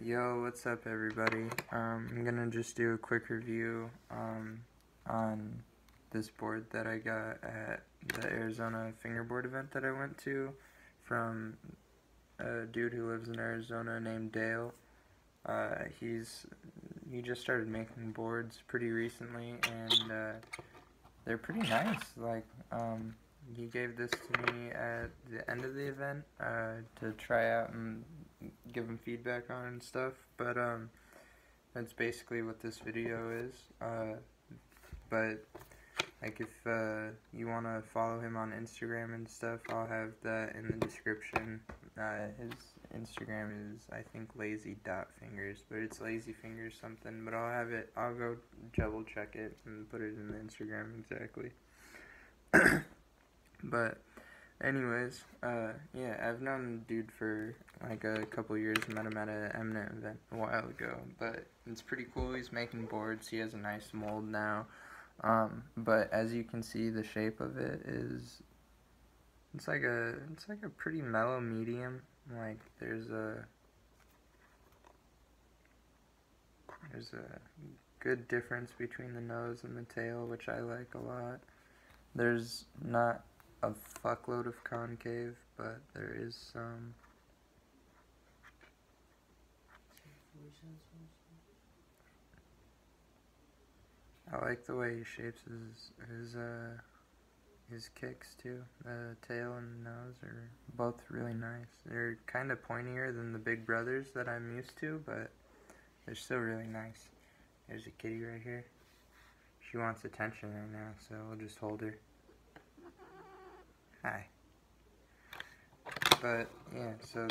Yo, what's up everybody? I'm gonna just do a quick review on this board that I got at the Arizona Fingerboard event that I went to from a dude who lives in Arizona named Dale. He just started making boards pretty recently, and they're pretty nice. He gave this to me at the end of the event to try out and give him feedback on and stuff. But that's basically what this video is. But like if you want to follow him on Instagram and stuff, I'll have that in the description. His Instagram is, I think, lazy.fingers, but it's lazyfingers something. But I'll go double check it and put it in the Instagram exactly. But anyways, yeah, I've known the dude for like a couple years. Met him at an Eminent event a while ago, but it's pretty cool. He's making boards. He has a nice mold now. But as you can see, the shape of it is, it's like a pretty mellow medium. Like there's a good difference between the nose and the tail, which I like a lot. There's not a fuckload of concave, but there is some. I like the way he shapes his kicks too. The tail and the nose are both really nice. They're kind of pointier than the Big Brothers that I'm used to, but they're still really nice. There's a kitty right here. She wants attention right now, so we'll just hold her. Hi. But yeah, so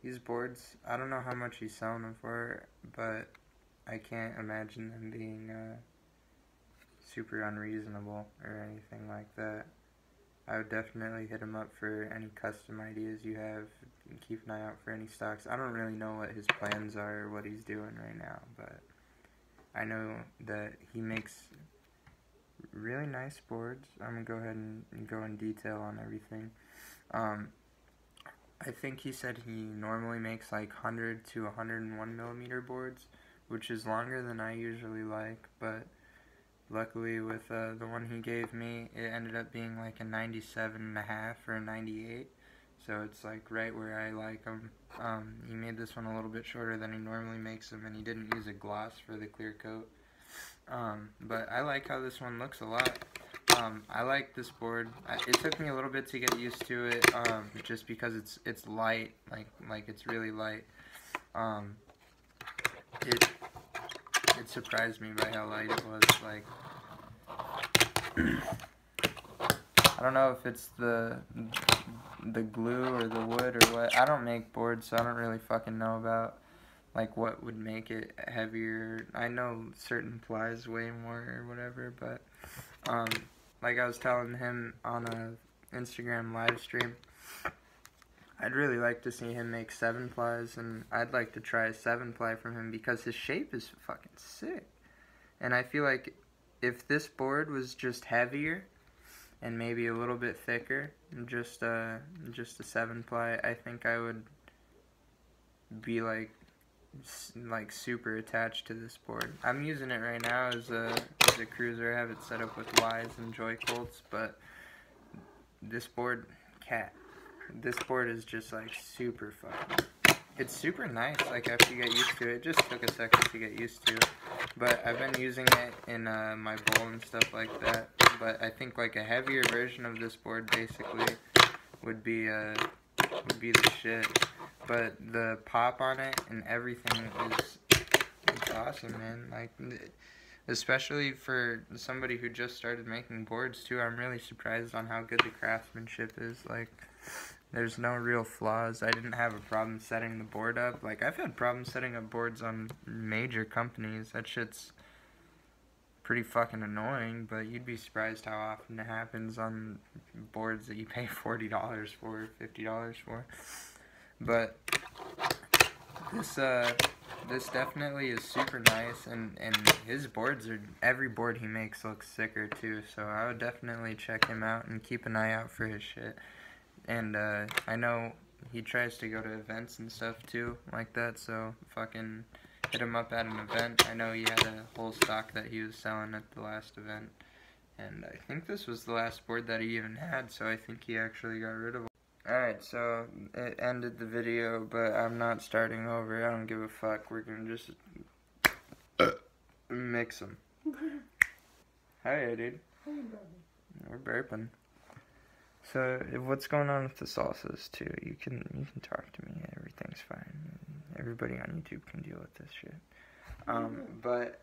these boards, I don't know how much he's selling them for, but I can't imagine them being super unreasonable or anything like that. I would definitely hit him up for any custom ideas you have, and keep an eye out for any stocks. I don't really know what his plans are or what he's doing right now, but I know that he makes really nice boards. I'm gonna go ahead and go in detail on everything. I think he said he normally makes like 100 to 101 millimeter boards, which is longer than I usually like, but luckily with the one he gave me, it ended up being like a 97.5 or a 98, so it's like right where I like them. He made this one a little bit shorter than he normally makes them, and he didn't use a gloss for the clear coat. But I like how this one looks a lot. I like this board. It took me a little bit to get used to it, just because it's light, like it's really light. It surprised me by how light it was. Like, I don't know if it's the glue or the wood or what. I don't make boards, so I don't really fucking know about like what would make it heavier. I know certain plies weigh more or whatever, but like I was telling him on a Instagram live stream, I'd really like to see him make 7-plies, and I'd like to try a 7-ply from him because his shape is fucking sick. And I feel like if this board was just heavier and maybe a little bit thicker, just a 7-ply, I think I would be like super attached to this board. I'm using it right now as a cruiser. I have it set up with Ys and Joy Colts, but this board is just like super fun. It's super nice, like after you get used to it. It just took a second to get used to, but I've been using it in my bowl and stuff like that. But I think like a heavier version of this board basically would be the shit. But the pop on it and everything it's awesome, man. Like, especially for somebody who just started making boards too, I'm really surprised on how good the craftsmanship is. Like, there's no real flaws. I didn't have a problem setting the board up. Like, I've had problems setting up boards on major companies. That shit's pretty fucking annoying, but you'd be surprised how often it happens on boards that you pay $40 for, $50 for. But this definitely is super nice, and his boards are, every board he makes looks sicker too, so I would definitely check him out and keep an eye out for his shit. And I know he tries to go to events and stuff too, like that, so fucking hit him up at an event. I know he had a whole stock that he was selling at the last event, and I think this was the last board that he even had, so I think he actually got rid of it. Alright, so it ended the video, but I'm not starting over. I don't give a fuck. We're gonna just mix them. Hi, dude. We're burping. So, what's going on with the salsas too? You can talk to me. Everything's fine. Everybody on YouTube can deal with this shit. But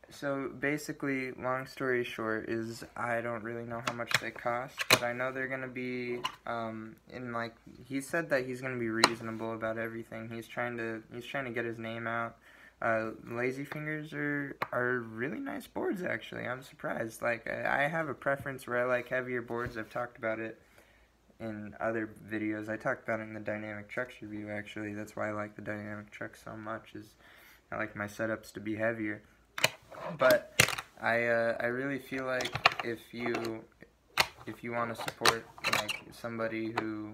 so basically, long story short, is I don't really know how much they cost, but I know they're gonna be in, like, he said that he's gonna be reasonable about everything. He's trying to get his name out. Lazy Fingers are really nice boards, actually. I'm surprised. Like, I have a preference where I like heavier boards. I've talked about it in other videos. I talked about it in the Dynamic Trucks review, actually. That's why I like the Dynamic Trucks so much, is I like my setups to be heavier. But I really feel like if you want to support, like, somebody who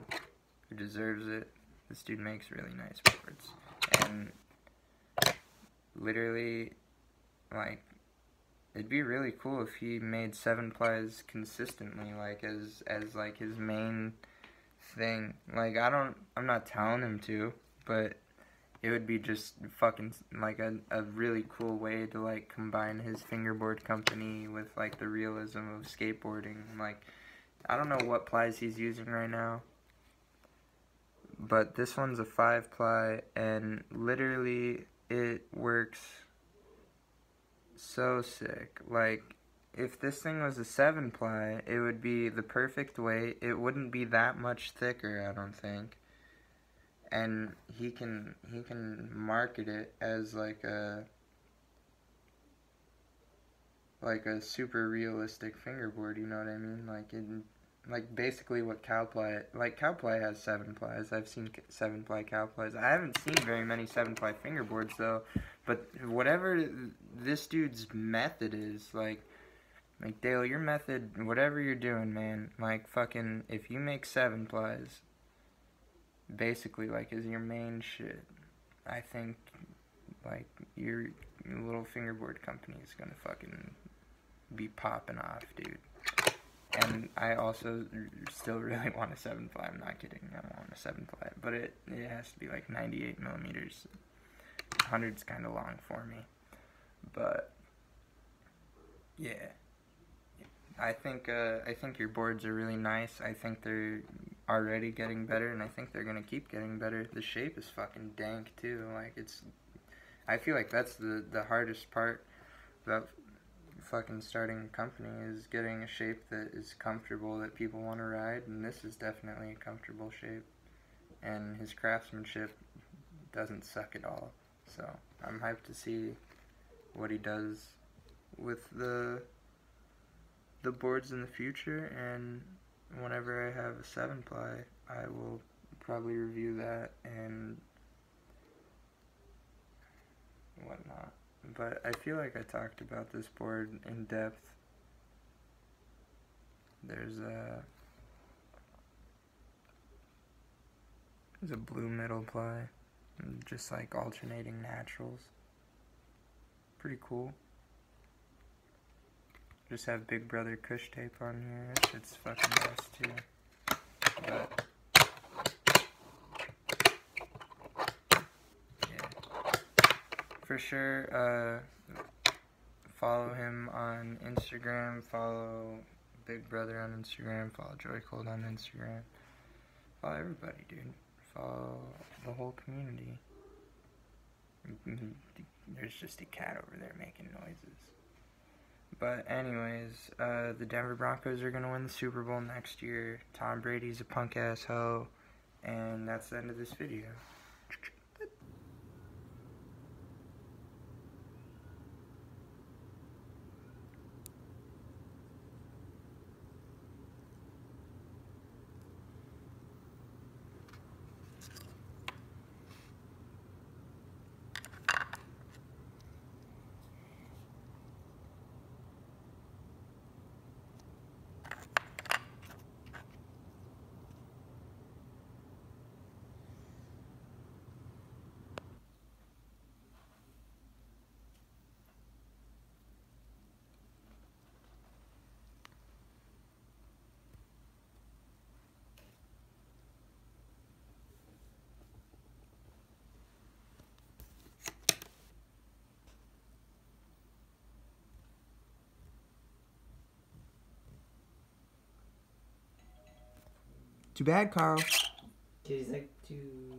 deserves it, this dude makes really nice boards. And literally, like, it'd be really cool if he made 7-plies consistently, like, as like his main thing. Like, I'm not telling him to, but it would be just fucking, like, a really cool way to, like, combine his fingerboard company with, like, the realism of skateboarding. Like, I don't know what plies he's using right now, but this one's a 5-ply, and literally it works so sick. Like, if this thing was a 7-ply, it would be the perfect weight. It wouldn't be that much thicker, I don't think. And he can market it as like a super realistic fingerboard, you know what I mean? Like basically what Cowply, like Cowply has 7-plies. I've seen 7-ply Cowplies. I haven't seen very many 7-ply fingerboards though, but whatever this dude's method is, like Dale, your method, whatever you're doing, man, like fucking, if you make 7-plies, basically, like, is your main shit, I think, like, your little fingerboard company is gonna fucking be popping off, dude. And I also still really want a 7-ply. I'm not kidding. I want a 7-ply, but it has to be like 98 millimeters. 100's kind of long for me, but yeah. I think your boards are really nice. I think they're already getting better, and I think they're gonna keep getting better. The shape is fucking dank too. Like, I feel like that's the hardest part about fucking starting a company, is getting a shape that is comfortable, that people want to ride, and this is definitely a comfortable shape. And his craftsmanship doesn't suck at all. So I'm hyped to see what he does with the boards in the future, and whenever I have a 7-ply, I will probably review that and whatnot. But I feel like I talked about this board in depth. There's a blue middle ply, just like alternating naturals. Pretty cool. Just have Big Brother Kush tape on here. That shit's fucking nice too. But yeah, for sure. Follow him on Instagram. Follow Big Brother on Instagram. Follow Joy Cold on Instagram. Follow everybody, dude. Follow the whole community. There's just a cat over there making noises. But anyways, the Denver Broncos are going to win the Super Bowl next year. Tom Brady's a punk-ass hoe. And that's the end of this video. Too bad, Carl. Kitty's like, too